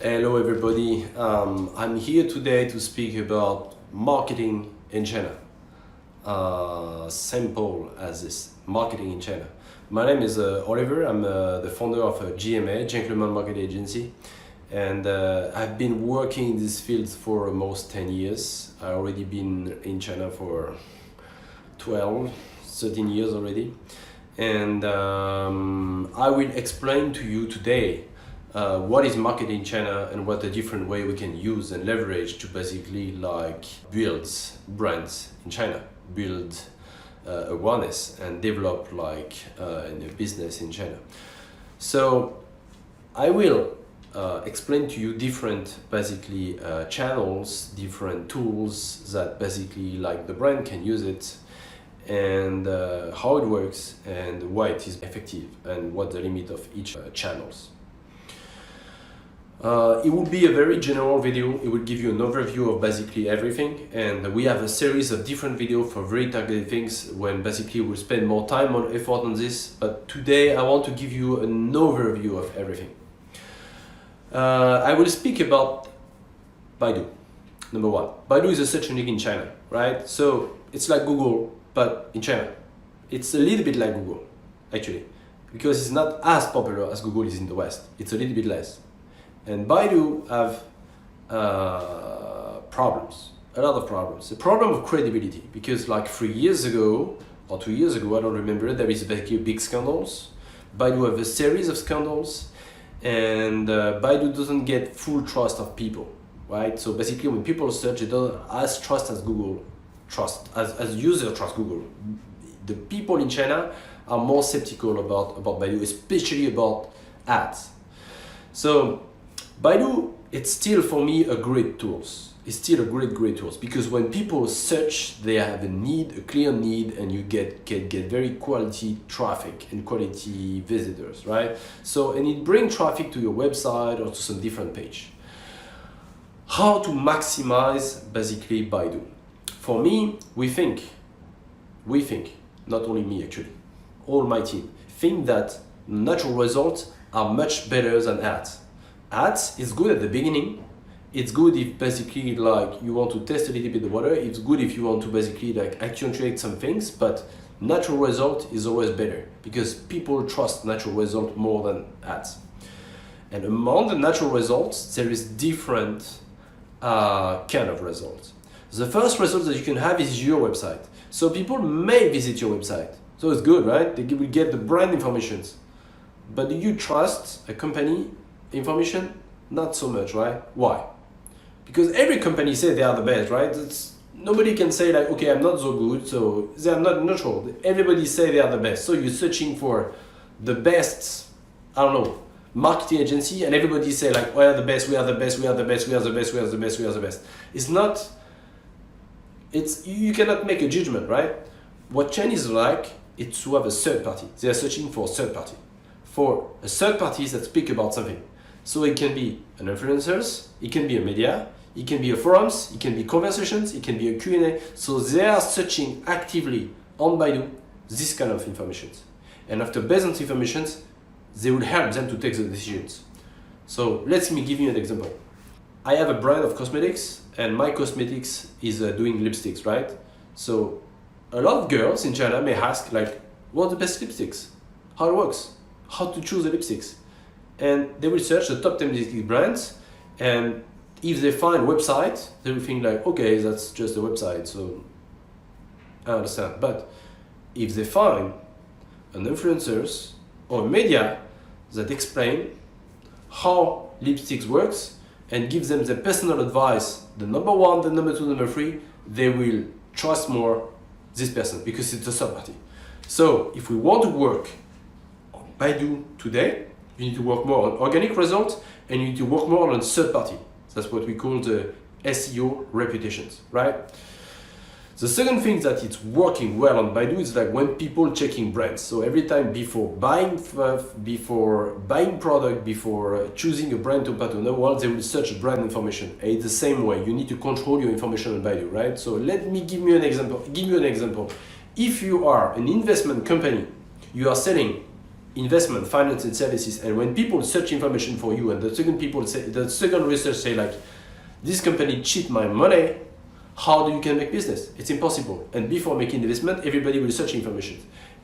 Hello everybody, I'm here today to speak about marketing in China. Simple as this, marketing in China. My name is Oliver, I'm the founder of GMA, Gentleman Market Agency, and I've been working in this field for almost 10 years. I've already been in China for 13 years already, and I will explain to you today what is marketing in China and what the different way we can use and leverage to basically build brands in China, build awareness and develop in a business in China. So I will explain to you different channels, different tools that the brand can use it, and how it works and why it is effective and what the limit of each channels. It will be a very general video. It will give you an overview of everything, and we have a series of different videos for very targeted things when we'll spend more time and effort on this, but today I want to give you an overview of everything. I will speak about Baidu. Number one, Baidu is a search engine in China, right? So it's like Google, but in China. It's a little bit like Google, actually, because it's not as popular as Google is in the West. It's a little bit less. And Baidu have problems, a lot of problems. The problem of credibility, because 3 years ago or 2 years ago, I don't remember, there is big scandals. Baidu have a series of scandals, and Baidu doesn't get full trust of people, right? So basically when people search, they don't as trust as Google trust, as user trust Google. The people in China are more skeptical about Baidu, especially about ads. So Baidu, it's still for me a great tools. It's still a great tools, because when people search, they have a clear need, and you get very quality traffic and quality visitors, right? So, and it brings traffic to your website or to some different page. How to maximize Baidu? For me, we think, not only me actually, all my team, think that natural results are much better than ads. Ads is good at the beginning. It's good if you want to test a little bit the water. It's good if you want to accentuate some things, but natural result is always better, because people trust natural result more than ads. And among the natural results, there is different kind of results. The first result that you can have is your website. So people may visit your website. So it's good, right? They will get the brand information. But do you trust a company information? Not so much, right? Why? Because every company say they are the best, right? Nobody can say okay, I'm not so good, so they are not neutral. Everybody say they are the best. So you're searching for the best, marketing agency, and everybody say we are the best, we are the best, we are the best, we are the best, we are the best, we are the best. You cannot make a judgment, right? What Chinese it's to have a third party. They are searching for a third party. For a third party that speak about something. So it can be an influencers, it can be a media, it can be a forums, it can be conversations, it can be a Q&A. So they are searching actively on Baidu this kind of information. And after based on information, they will help them to take the decisions. So let me give you an example. I have a brand of cosmetics, and my cosmetics is doing lipsticks, right? So a lot of girls in China may ask what are the best lipsticks? How it works? How to choose the lipsticks? And they will search the top 10 lipstick brands, and if they find a website, they will think okay, that's just a website, so I understand. But if they find an influencers or media that explain how lipsticks works and give them the personal advice, the number one, the number two, number three, they will trust more this person, because it's a third party. So if we want to work on Baidu today, you need to work more on organic results, and you need to work more on third party. That's what we call the SEO reputations, right? The second thing that it's working well on Baidu is when people checking brands. So every time before buying product, before choosing a brand to partner well, they will search brand information. And it's the same way. You need to control your information on Baidu, right? So let me give you an example. If you are an investment company, you are selling investment, finance and services, and when people search information for you, and the second research say like, this company cheat my money, how do you can make business? It's impossible. And before making investment, everybody will search information.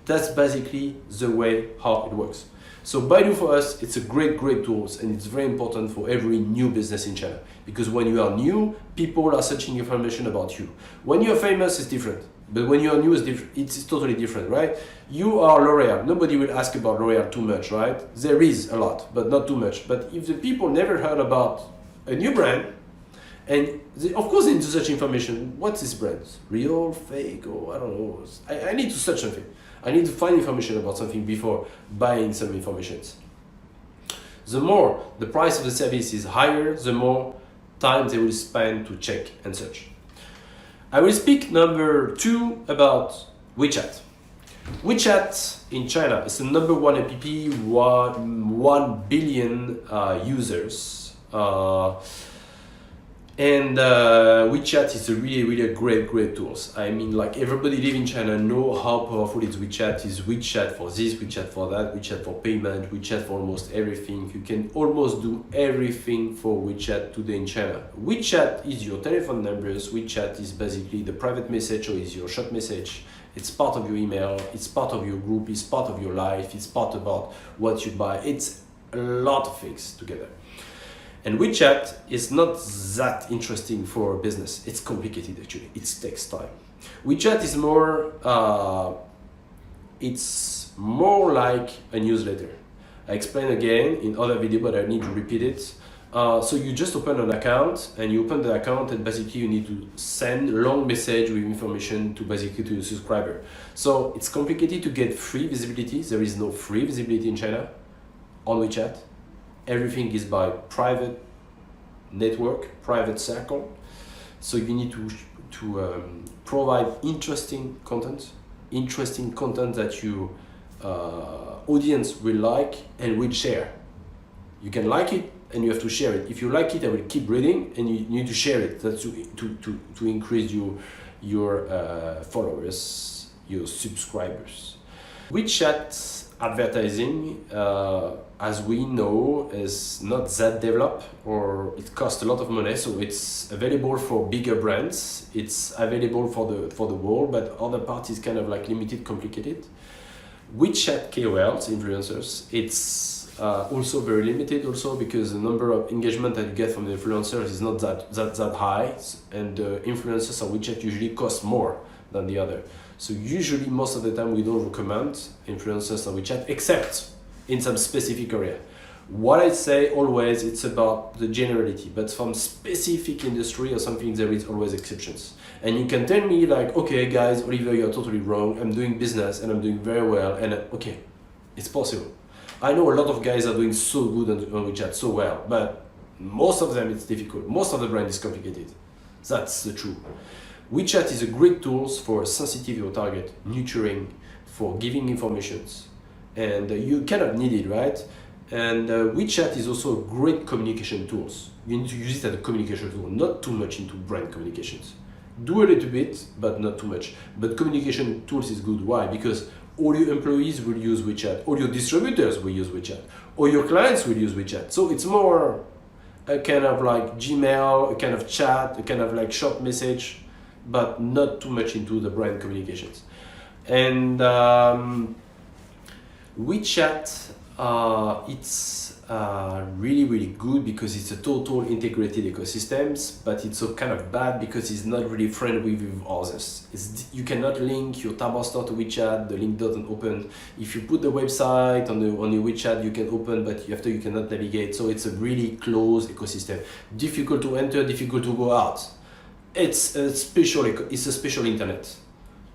That's basically the way how it works. So Baidu for us, it's a great tool, and it's very important for every new business in China. Because when you are new, people are searching information about you. When you're famous, it's different. But when you are new, it's totally different, right? You are L'Oreal. Nobody will ask about L'Oreal too much, right? There is a lot, but not too much. But if the people never heard about a new brand, and of course they need to search information. What's this brand? Real, fake, or I don't know. I need to search something. I need to find information about something before buying some information. The more the price of the service is higher, the more time they will spend to check and search. I will speak number 2 about Wechat. Wechat in China is the number 1 app, 1 billion users. And Wechat is a really great tools. I mean, like everybody live in China know how powerful is Wechat. Is Wechat for this, Wechat for that, Wechat for payment, Wechat for almost everything. You can almost do everything for Wechat today in China. Wechat is your telephone numbers. Wechat is basically the private message, or is your short message. It's part of your email. It's part of your group. It's part of your life. It's part about what you buy. It's a lot of things together. And Wechat is not that interesting for a business. It's complicated actually. It takes time. Wechat is more, it's more like a newsletter. I explained again in other video, but I need to repeat it. So you just open an account, and you open the account, and basically you need to send long message with information to your subscriber. So it's complicated to get free visibility. There is no free visibility in China on Wechat. Everything is by private network, private circle. So you need to provide interesting content that your audience will like and will share. You can like it and you have to share it. If you like it, I will keep reading, and you need to share it. That's to increase your followers, your subscribers. Wechat advertising, as we know, is not that developed, or it costs a lot of money. So it's available for bigger brands. It's available for the world, but other parts is kind of like limited, complicated. Wechat KOLs, influencers, it's also very limited, also because the number of engagement that you get from the influencers is not that high, and the influencers on Wechat usually cost more than the other. So usually, most of the time, we don't recommend influencers on Wechat, except in some specific area. What I say always, it's about the generality, but from specific industry or something, there is always exceptions. And you can tell me like, okay guys, Oliver, you're totally wrong. I'm doing business and I'm doing very well, and okay, it's possible. I know a lot of guys are doing so good on Wechat, so well, but most of them it's difficult. Most of the brand is complicated. That's the truth. Wechat is a great tool for sensitive your target, nurturing, for giving informations, and you cannot need it, right? And Wechat is also a great communication tools. You need to use it as a communication tool, not too much into brand communications. Do a little bit, but not too much. But communication tools is good. Why? Because all your employees will use Wechat, all your distributors will use Wechat, all your clients will use Wechat. So it's more a kind of like Gmail, a kind of chat, a kind of like short message, but not too much into the brand communications. And Wechat, it's really good because it's a total integrated ecosystems, but it's so kind of bad because it's not really friendly with others. You cannot link your Taobao store to Wechat, the link doesn't open. If you put the website on your Wechat, you can open, but after you cannot navigate. So it's a really closed ecosystem. Difficult to enter, difficult to go out. It's a special internet.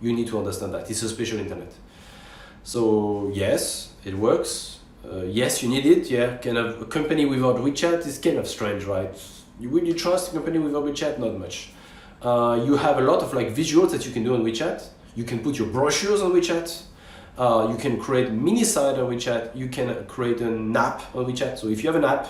You need to understand that. It's a special internet. So yes, it works. Yes, you need it. Yeah, kind of a company without Wechat is kind of strange, right? Will you trust a company without Wechat? Not much. You have a lot of like visuals that you can do on Wechat. You can put your brochures on Wechat. You can create mini site on Wechat. You can create an app on Wechat. So if you have an app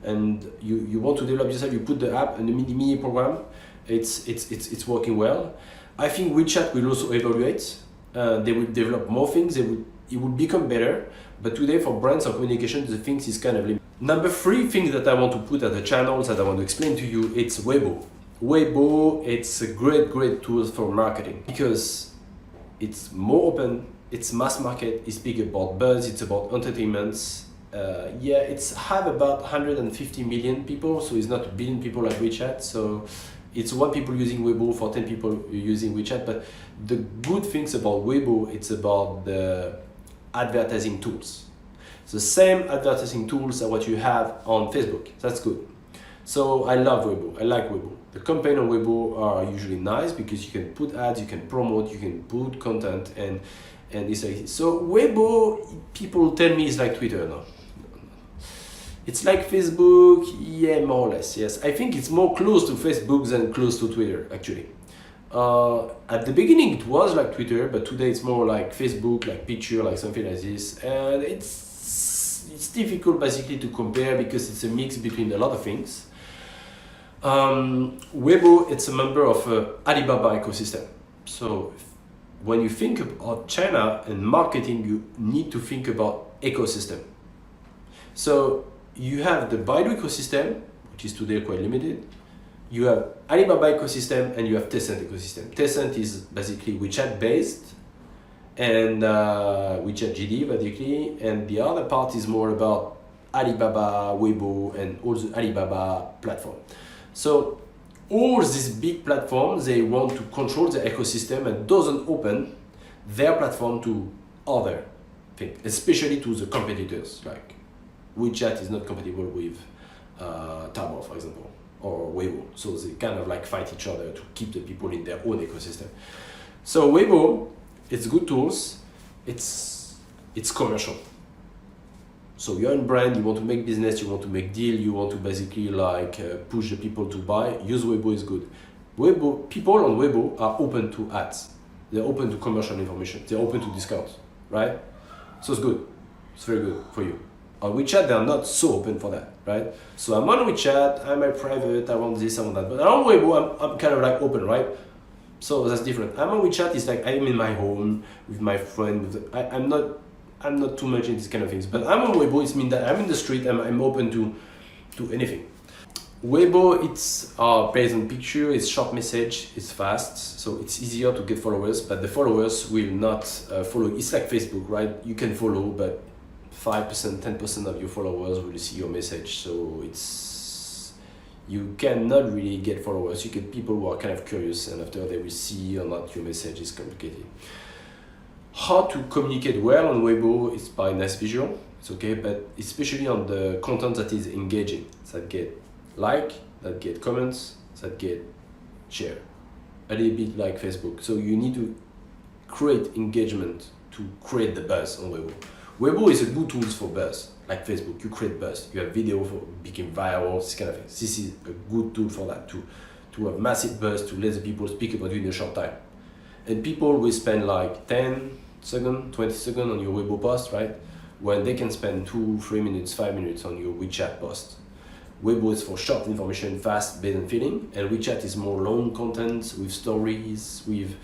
and you want to develop yourself, you put the app and the mini program. It's working well. I think Wechat will also evaluate. They will develop more things. They will it will become better, but today for brands or communication, the things is kind of limited. Number 3 thing that I want to put at the channels that I want to explain to you, it's Weibo. Weibo, it's a great tool for marketing because it's more open, it's mass market, it's big about buzz, it's about entertainment. It's have about 150 million people, so it's not a billion people like WeChat. So it's 1 people using Weibo for 10 people using WeChat. But the good things about Weibo, it's about the advertising tools. The same advertising tools are what you have on Facebook. That's good. So I love Weibo. I like Weibo. The campaigns on Weibo are usually nice because you can put ads, you can promote, you can put content, and it's like, so Weibo, people tell me it's like Twitter now. It's like Facebook, yeah, more or less, yes. I think it's more close to Facebook than close to Twitter, actually. At the beginning it was like Twitter, but today it's more like Facebook, like picture, like something like this. And it's difficult basically to compare because it's a mix between a lot of things. Weibo, it's a member of Alibaba ecosystem. So when you think about China and marketing, you need to think about ecosystem. So you have the Baidu ecosystem, which is today quite limited. You have Alibaba ecosystem and you have Tencent ecosystem. Tencent is basically WeChat based and WeChat GD basically, and the other part is more about Alibaba, Weibo, and all the Alibaba platform. So all these big platforms, they want to control the ecosystem and doesn't open their platform to other things, especially to the competitors. Like WeChat is not compatible with Taobao, for example, or Weibo. So they kind of like fight each other to keep the people in their own ecosystem. So Weibo, it's good tools, it's commercial. So you're in brand, you want to make business, you want to make deal, you want to basically like push the people to buy, use Weibo is good. Weibo, people on Weibo are open to ads. They're open to commercial information. They're open to discounts, right? So it's good. It's very good for you. On WeChat, they're not so open for that, right? So I'm on WeChat, I'm a private, I want this, I want that. But on Weibo, I'm kind of like open, right? So that's different. I'm on WeChat, it's like I'm in my home with my friend. I'm not too much in these kind of things. But I'm on Weibo, it means that I'm in the street, I'm open to anything. Weibo, it's based on picture, it's short message, it's fast, so it's easier to get followers, but the followers will not follow. It's like Facebook, right? You can follow, but 5%, 10% of your followers will see your message, so you cannot really get followers. You get people who are kind of curious, and after they will see or not your message is complicated. How to communicate well on Weibo is by nice visual, it's okay, but especially on the content that is engaging, that get like, that get comments, that get share, a little bit like Facebook. So you need to create engagement to create the buzz on Weibo. Weibo is a good tool for buzz, like Facebook. You create buzz, you have video for become viral, this kind of thing. This is a good tool for that, to have massive buzz, to let the people speak about you in a short time. And people will spend like 10 seconds, 20 seconds on your Weibo post, right? When they can spend 2, 3 minutes, 5 minutes on your WeChat post. Weibo is for short information, fast, based on feeling, and WeChat is more long content with stories, with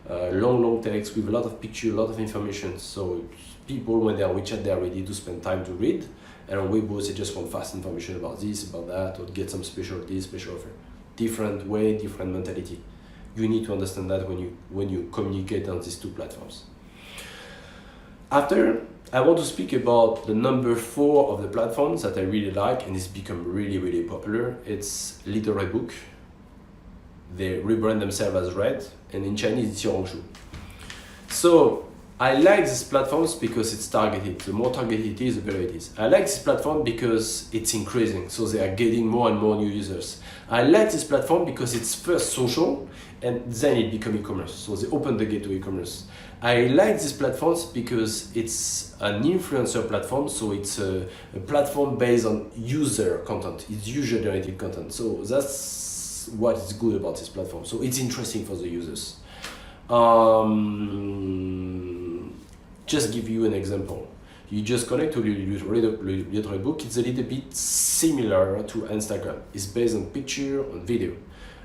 long text, with a lot of picture, a lot of information. So people, when they are WeChat, they are ready to spend time to read, and on Weibo, they just want fast information about this, about that, or get some special deal, special offer. Different way, different mentality. You need to understand that when you communicate on these 2 platforms. After, I want to speak about the number 4 of the platforms that I really like, and it's become really popular. It's Little Red Book. They rebrand themselves as Red, and in Chinese it's Xiaohongshu. So I like these platforms because it's targeted. The more targeted it is, the better it is. I like this platform because it's increasing, so they are getting more and more new users. I like this platform because it's first social, and then it becomes e-commerce. So they open the gate to e-commerce. I like these platforms because it's an influencer platform, so it's a platform based on user content. It's user-generated content. So that's what is good about this platform. So it's interesting for the users. Just give you an example. You just connect to Little Book. It's a little bit similar to Instagram. It's based on picture, on video.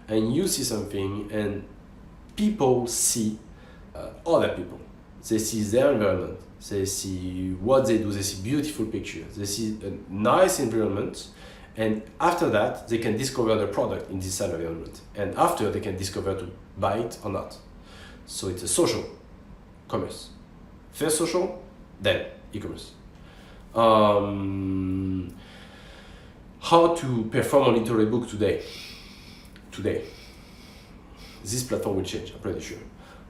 And you see something and people see other people. They see their environment. They see what they do. They see beautiful pictures. They see a nice environment. And after that, they can discover the product in this side environment. And after, they can discover to buy it or not. So it's a social commerce. First social, then e-commerce. How to perform on Little Red Book today? This platform will change, I'm pretty sure.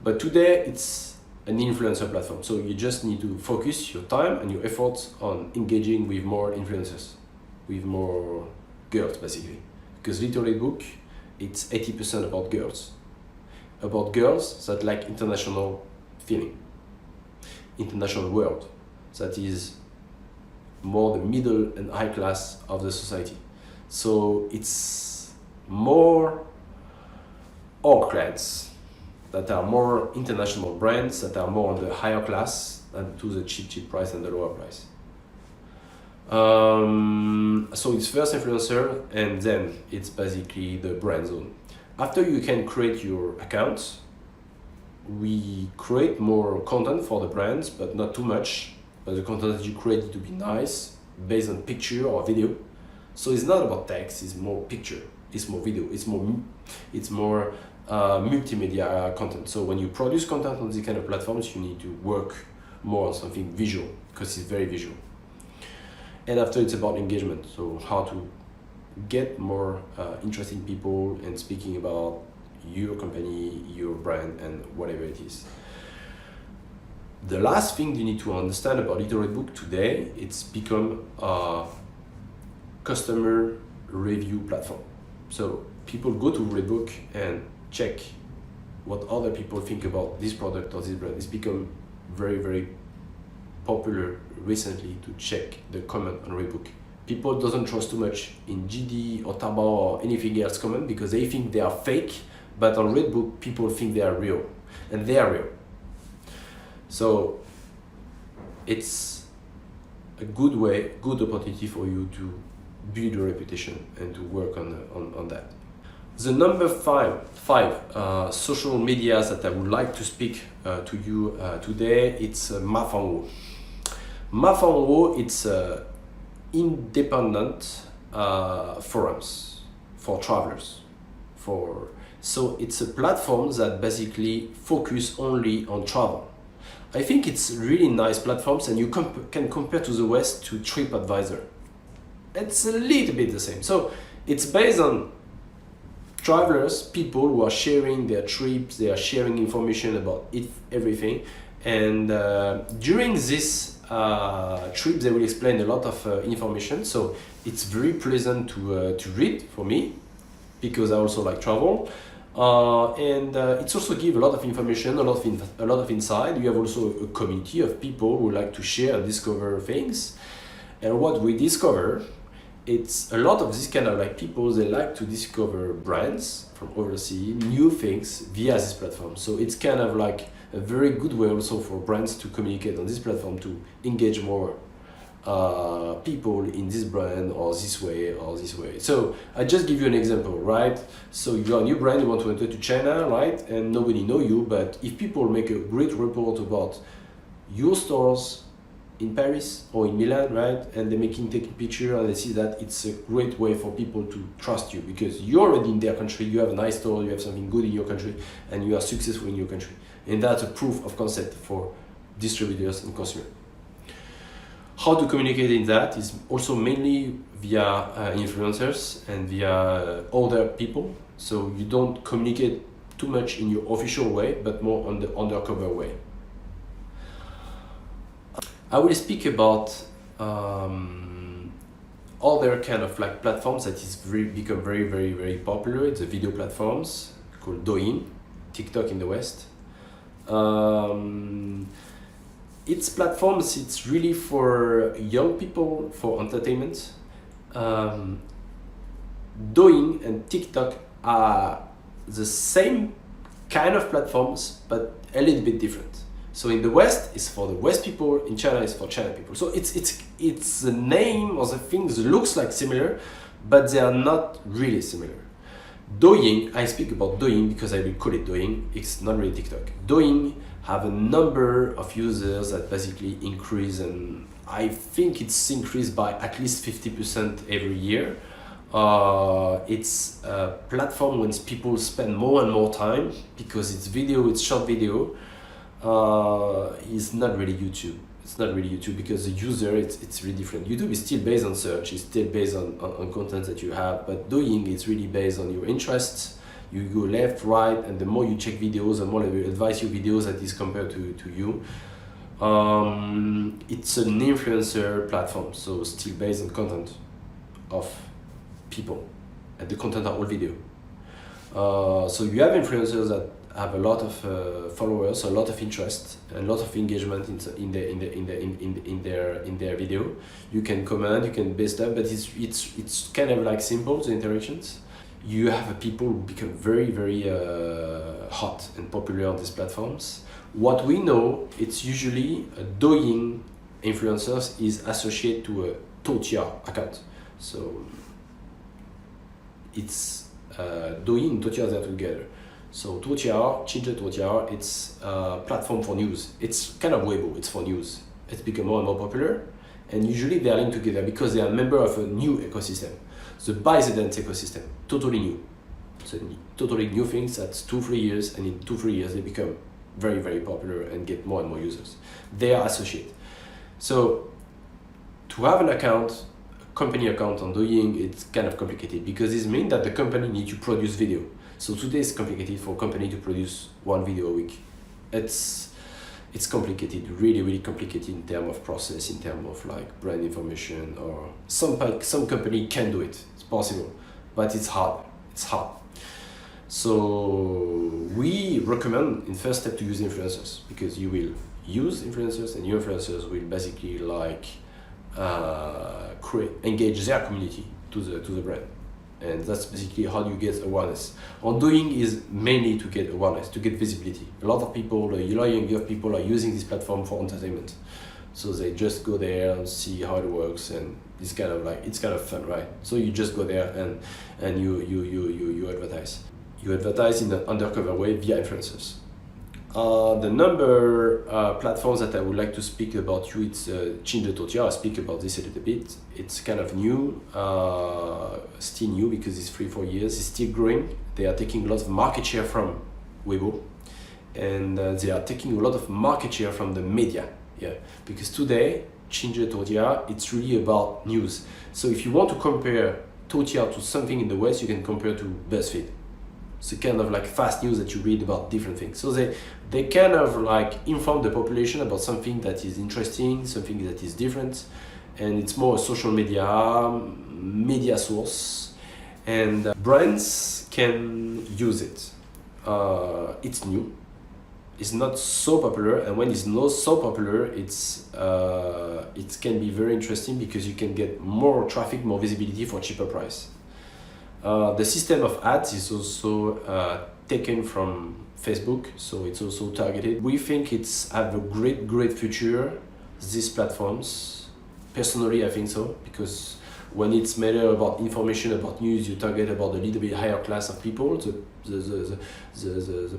But today, it's an influencer platform. So you just need to focus your time and your efforts on engaging with more influencers, with more girls, basically. Because Little Red Book, it's 80% about girls. About girls that like international feeling, international world, that is more the middle and high class of the society. So it's more org brands that are more international brands that are more on the higher class than to the cheap price and the lower price. So it's first influencer, and then it's basically the brand zone. After you can create your accounts, we create more content for the brands, but not too much. But the content that you create need to be nice, based on picture or video. So it's not about text, it's more picture, it's more video, it's more multimedia content. So when you produce content on these kind of platforms, you need to work more on something visual, because it's very visual. And after, it's about engagement, so how to get more interesting people and speaking about your company, your brand, and whatever it is. The last thing you need to understand about Little Red Book today, it's become a customer review platform. So people go to Red Book and check what other people think about this product or this brand. It's become very, very popular recently to check the comment on Red Book. People doesn't trust too much in GD or Taobao or anything else comment because they think they are fake, but on Red Book, people think they are real, and they are real. So it's a good way, good opportunity for you to build a reputation and to work on that. The number five social medias that I would like to speak to you today, it's Mafanwo. Mafanwo, it's independent forums for travelers. So it's a platform that basically focus only on travel. I think it's really nice platforms, and you can compare to the West to TripAdvisor. It's a little bit the same. So it's based on travelers, people who are sharing their trips, they are sharing information about everything. And during this trip, they will explain a lot of information. So it's very pleasant to read for me, because I also like travel. And it's also give a lot of information, a lot of insight. You have also a community of people who like to share and discover things. And what we discover, it's a lot of this kind of like people, they like to discover brands from overseas, new things via this platform. So it's kind of like a very good way also for brands to communicate on this platform, to engage more people in this brand or this way. So I just give you an example, right? So you are a new brand, you want to enter to China, right? And nobody know you, but if people make a great report about your stores in Paris or in Milan, right? And they're taking picture, and they see that, it's a great way for people to trust you, because you're already in their country, you have a nice store, you have something good in your country, and you are successful in your country. And that's a proof of concept for distributors and consumers. How to communicate in that is also mainly via influencers and via other people. So you don't communicate too much in your official way, but more on the undercover way. I will speak about other kind of like platforms that is become very popular. It's the video platforms called Douyin, TikTok in the West. It's platforms, it's really for young people, for entertainment. Douyin and TikTok are the same kind of platforms, but a little bit different. So in the West, it's for the West people, in China, it's for China people. So it's the name or the things looks like similar, but they are not really similar. Douyin, I speak about Douyin because I will call it Douyin, it's not really TikTok. Douyin have a number of users that basically increase, and I think it's increased by at least 50% every year. It's a platform when people spend more and more time, because it's video, it's short video. It's not really YouTube. It's not really YouTube, because the user, it's really different. YouTube is still based on search, it's still based on content that you have, but Douyin is really based on your interests. You go left, right, and the more you check videos, the more they will advise you videos that is compared to you. It's an influencer platform, so still based on content of people, and the content are all video. So you have influencers that have a lot of followers, a lot of interest, and a lot of engagement in their video. You can comment, you can base them, but it's kind of like simple, the interactions. You have people who become very hot and popular on these platforms. What we know, it's usually a Douyin influencers is associated to a Totia account. So it's Douyin and Totia, they're together. So Totia, Totia, it's a platform for news. It's kind of Weibo, it's for news. It's become more and more popular, and usually they are linked together because they are a member of a new ecosystem. The ByteDance ecosystem, totally new. So totally new things, that's 2-3 years, and in 2-3 years they become very popular and get more and more users. They are associated. So to have an account, a company account on Douyin, it's kind of complicated, because this means that the company needs to produce video. So today it's complicated for a company to produce 1 video a week. It's complicated, really complicated in terms of process, in terms of like brand information, or some company can do it, it's possible, but it's hard. So we recommend in first step to use influencers, because you will use influencers, and your influencers will basically like engage their community to the brand. And that's basically how you get awareness. On Douyin is mainly to get awareness, to get visibility. A lot of people, younger people are using this platform for entertainment. So they just go there and see how it works, and it's kind of fun, right? So you just go there and you advertise. You advertise in an undercover way via influencers. The number platforms that I would like to speak about you, it's Totia. I speak about this a little bit. It's kind of new, still new because it's 3-4 years. It's still growing. They are taking a lot of market share from Weibo, and they are taking a lot of market share from the media. Yeah, because today Totia, it's really about news. So if you want to compare Totia to something in the West, you can compare to BuzzFeed. It's kind of like fast news that you read about different things. So they kind of like inform the population about something that is interesting, something that is different, and it's more a social media source, and brands can use it. It's new, it's not so popular, and when it's not so popular, it can be very interesting because you can get more traffic, more visibility for cheaper price. The system of ads is also taken from Facebook, so it's also targeted. We think it's have a great future, these platforms. Personally, I think so, because when it's matter about information, about news, you target about a little bit higher class of people. The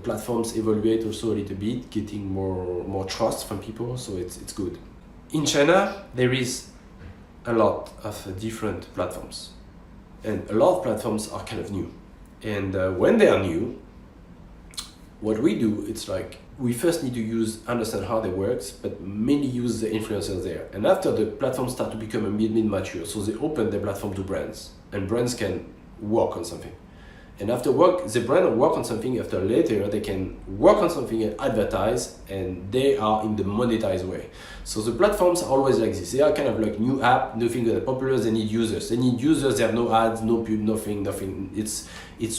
platforms evaluate also a little bit, getting more trust from people, so it's good. In China, there is a lot of different platforms. And a lot of platforms are kind of new. And when they are new, what we do, it's like we first need to understand how they work, but mainly use the influencers there. And after the platforms start to become a bit mature, so they open their platform to brands, and brands can work on something. And after the brand work on something, after later they can work on something and advertise, and they are in the monetized way. So the platforms are always like this. They are kind of like new app, new thing that are popular. They need users. They have no ads, no pub, nothing. It's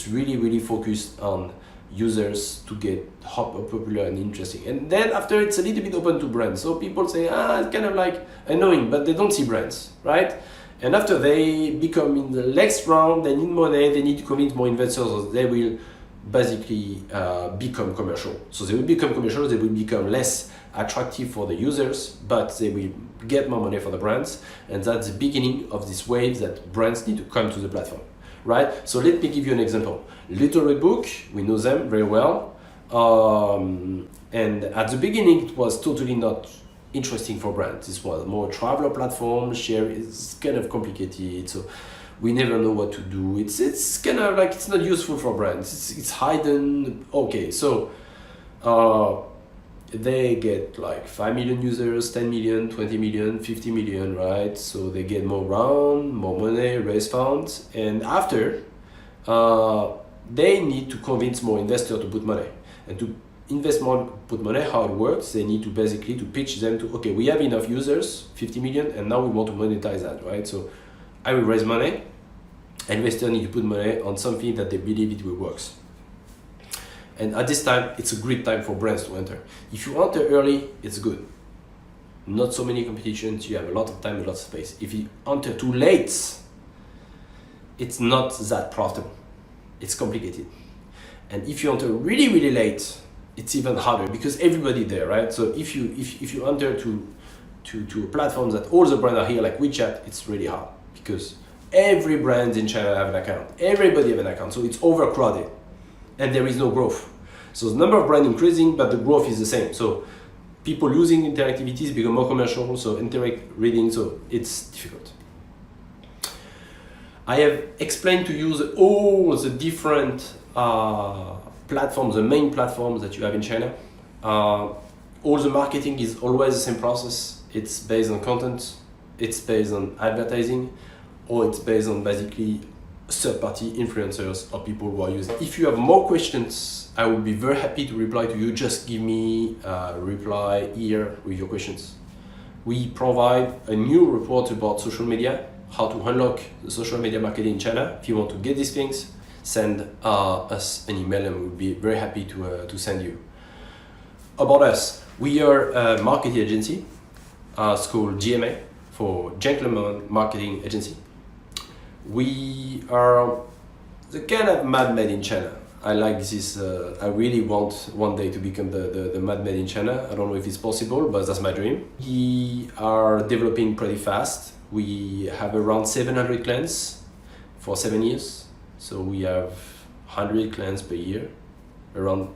really focused on users to get hot, popular, and interesting. And then after, it's a little bit open to brands. So people say, it's kind of like annoying, but they don't see brands, right? And after they become in the next round, they need money, they need to convince more investors, they will basically become commercial. So they will become commercial, they will become less attractive for the users, but they will get more money for the brands. And that's the beginning of this wave that brands need to come to the platform, right? So let me give you an example. Little Red Book, we know them very well. And at the beginning, it was totally not interesting for brands. This was more a traveler platform. Share is kind of complicated, so we never know what to do. It's kind of like it's not useful for brands. It's hidden. Okay, so they get like 5 million users, 10 million, 20 million, 50 million, right? So they get more round, more money, raise funds, and after they need to convince more investors to put money. And to invest more, put money, how it works, they need to basically to pitch them to, okay, we have enough users, 50 million, and now we want to monetize that, right? So I will raise money, investors need to put money on something that they believe it will works. And at this time, it's a great time for brands to enter. If you enter early, it's good. Not so many competitions, you have a lot of time, a lot of space. If you enter too late, it's not that profitable. It's complicated. And if you enter really, really late, it's even harder because everybody there, right? So if you enter to a platform that all the brands are here, like Wechat, it's really hard because every brand in China have an account. Everybody have an account, so it's overcrowded, and there is no growth. So the number of brands increasing, but the growth is the same. So people using interactivities become more commercial, so interact reading, so it's difficult. I have explained to you all the different platforms, the main platforms that you have in China. All the marketing is always the same process. It's based on content, it's based on advertising, or it's based on basically third-party influencers or people who are using. If you have more questions, I will be very happy to reply to you. Just give me a reply here with your questions. We provide a new report about social media, how to unlock the social media marketing in China. If you want to get these things, send us an email and we'll be very happy to send you. About us, we are a marketing agency. It's called GMA, for Gentleman Marketing Agency. We are the kind of madman in China. I like this. I really want one day to become the madman in China. I don't know if it's possible, but that's my dream. We are developing pretty fast. We have around 700 clients for 7 years. So we have 100 clients per year, around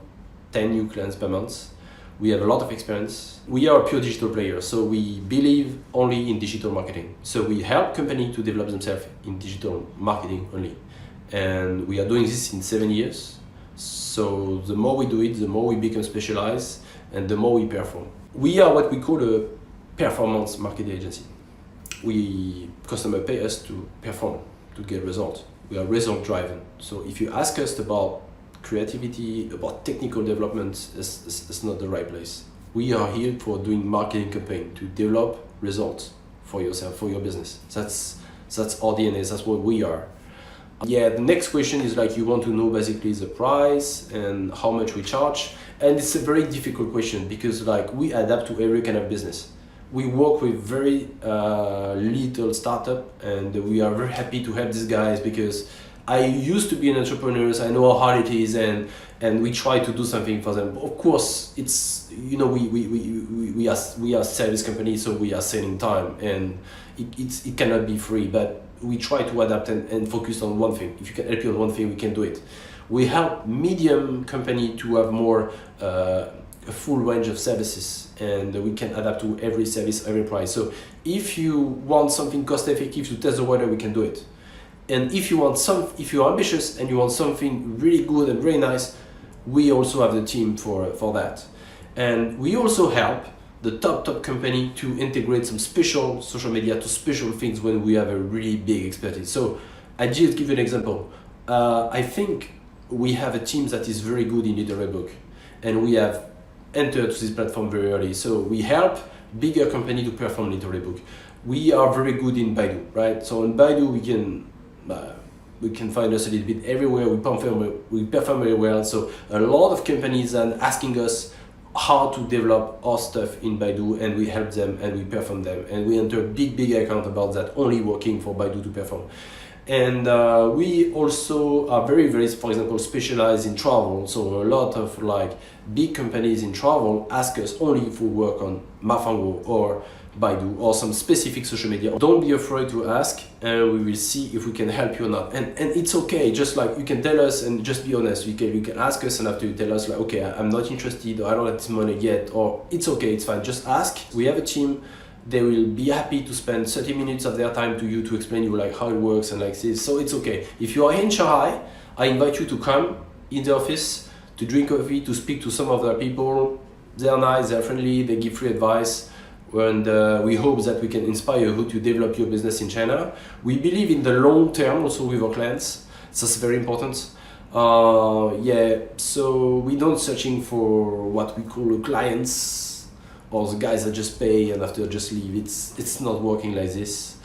10 new clients per month. We have a lot of experience. We are a pure digital player, so we believe only in digital marketing. So we help companies to develop themselves in digital marketing only. And we are doing this in 7 years. So the more we do it, the more we become specialized and the more we perform. We are what we call a performance marketing agency. Customers pay us to perform, to get results. We are result driven. So if you ask us about creativity, about technical development, it's not the right place. We are here for doing marketing campaign, to develop results for yourself, for your business. That's our DNA, that's what we are. Yeah, the next question is like, you want to know basically the price and how much we charge. And it's a very difficult question because like we adapt to every kind of business. We work with very little startup, and we are very happy to help these guys because I used to be an entrepreneur, so I know how hard it is, and we try to do something for them. Of course, it's, you know, we are a service company, so we are selling time, and it cannot be free, but we try to adapt and focus on one thing. If you can help you on one thing, we can do it. We help medium company to have more a full range of services, and we can adapt to every service, every price. So if you want something cost effective to test the water, we can do it. And if you're ambitious and you want something really good and very nice, we also have the team for that. And we also help the top company to integrate some special social media to special things when we have a really big expertise. So I just give you an example. I think we have a team that is very good in literary book, and we have entered to this platform very early. So we help bigger company to perform literary book. We are very good in Baidu, right? So in Baidu we can find us a little bit everywhere. We perform very well. So a lot of companies are asking us how to develop our stuff in Baidu, and we help them and we perform them, and we enter big account about that, only working for Baidu to perform. And we also are very, very, for example, specialized in travel. So a lot of like big companies in travel ask us only if we work on Mafango or Baidu or some specific social media. Don't be afraid to ask, and we will see if we can help you or not. And it's okay, just like you can tell us and just be honest. You can ask us, and after you tell us like, okay, I'm not interested, or I don't have this money yet, or it's okay, it's fine, just ask. We have a team. They will be happy to spend 30 minutes of their time to you to explain you like how it works and like this. So it's okay. If you are in Shanghai, I invite you to come in the office to drink coffee, to speak to some of the people. They are nice, they're friendly, they give free advice. And we hope that we can inspire you to develop your business in China. We believe in the long term also with our clients. So that's very important. So we don't searching for what we call clients, or the guys that just pay and after just leave. It's not working like this.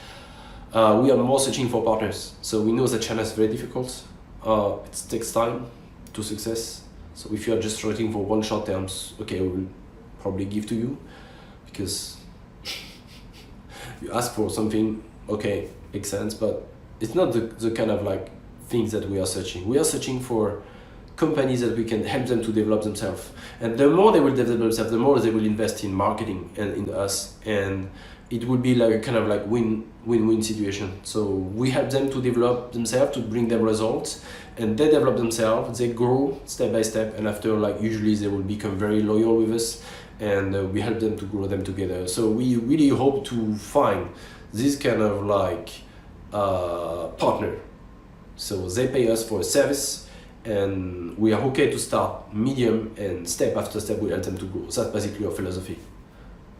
We are more searching for partners. So we know that China is very difficult. It takes time to success. So if you are just searching for one short terms, okay, we will probably give to you, because you ask for something, okay, makes sense, but it's not the kind of like things that we are searching. We are searching for companies that we can help them to develop themselves, and the more they will develop themselves, the more they will invest in marketing and in us, and it will be like a kind of like win-win situation. So we help them to develop themselves, to bring them results, and they develop themselves, they grow step by step, and after like usually they will become very loyal with us, and we help them to grow them together. So we really hope to find this kind of like partner. So they pay us for a service, and we are okay to start medium, and step after step we help them to grow. That's basically our philosophy.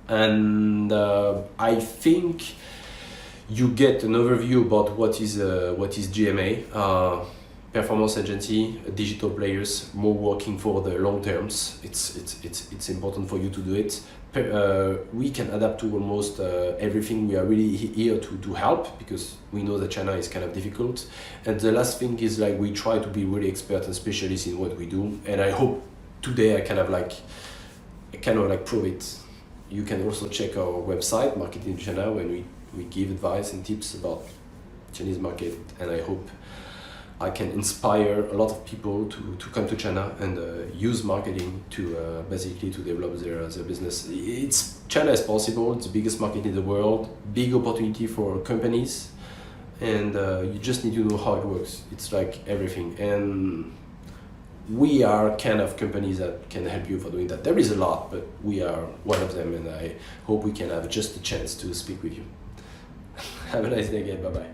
And I think you get an overview about what is GMA, performance agency, digital players, more working for the long terms. It's important for you to do it. We can adapt to almost everything. We are really here to help, because we know that China is kind of difficult. And the last thing is like we try to be really expert and specialist in what we do. And I hope today I kind of like prove it. You can also check our website, Marketing in China, when we give advice and tips about Chinese market. And I hope I can inspire a lot of people to come to China and use marketing to basically to develop their business. China is possible. It's the biggest market in the world, big opportunity for companies, and you just need to know how it works. It's like everything, and we are kind of companies that can help you for doing that. There is a lot, but we are one of them, and I hope we can have just a chance to speak with you. Have a nice day again. Bye bye.